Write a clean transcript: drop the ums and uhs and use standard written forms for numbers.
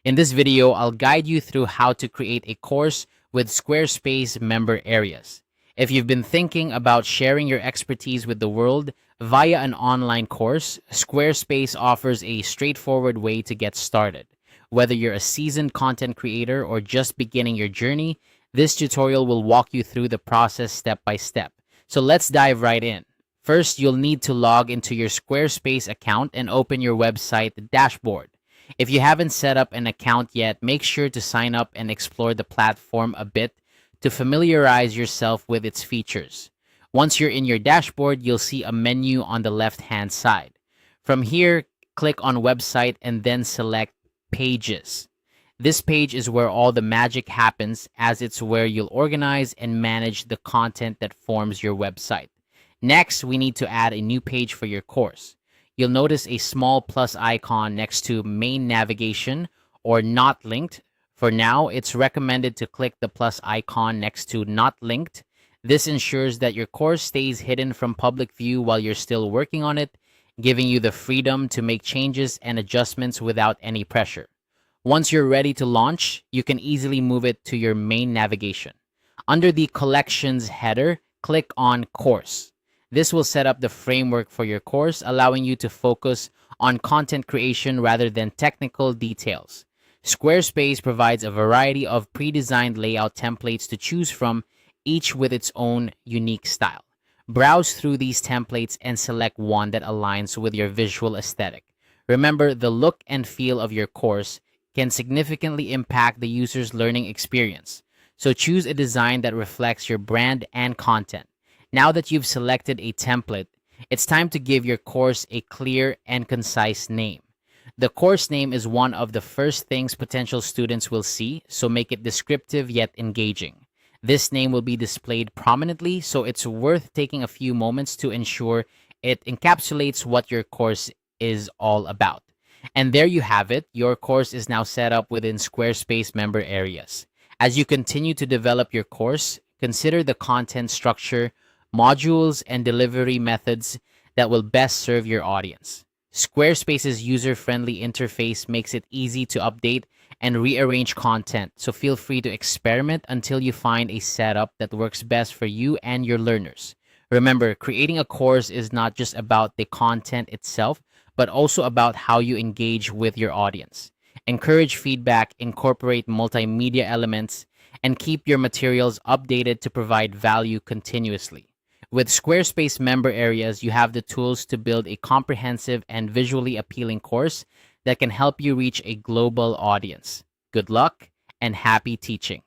In this video, I'll guide you through how to create a course with Squarespace Member Areas. If you've been thinking about sharing your expertise with the world via an online course, Squarespace offers a straightforward way to get started. Whether you're a seasoned content creator or just beginning your journey, this tutorial will walk you through the process step by step. So let's dive right in. First, you'll need to log into your Squarespace account and open your website dashboard. If you haven't set up an account yet, make sure to sign up and explore the platform a bit to familiarize yourself with its features. Once you're in your dashboard, you'll see a menu on the left-hand side. From here, click on Website and then select Pages. This page is where all the magic happens, as it's where you'll organize and manage the content that forms your website. Next, we need to add a new page for your course. You'll notice a small plus icon next to Main Navigation or Not Linked. For now, it's recommended to click the plus icon next to Not Linked. This ensures that your course stays hidden from public view while you're still working on it, giving you the freedom to make changes and adjustments without any pressure. Once you're ready to launch, you can easily move it to your main navigation. Under the Collections header, click on Course. This will set up the framework for your course, allowing you to focus on content creation rather than technical details. Squarespace provides a variety of pre-designed layout templates to choose from, each with its own unique style. Browse through these templates and select one that aligns with your visual aesthetic. Remember, the look and feel of your course can significantly impact the user's learning experience, so choose a design that reflects your brand and content. Now that you've selected a template, it's time to give your course a clear and concise name. The course name is one of the first things potential students will see, so make it descriptive yet engaging. This name will be displayed prominently, so it's worth taking a few moments to ensure it encapsulates what your course is all about. And there you have it. Your course is now set up within Squarespace Member Areas. As you continue to develop your course, consider the content structure, modules, and delivery methods that will best serve your audience. Squarespace's user-friendly interface makes it easy to update and rearrange content, so feel free to experiment until you find a setup that works best for you and your learners. Remember, creating a course is not just about the content itself, but also about how you engage with your audience. Encourage feedback, incorporate multimedia elements, and keep your materials updated to provide value continuously. With Squarespace Member Areas, you have the tools to build a comprehensive and visually appealing course that can help you reach a global audience. Good luck and happy teaching!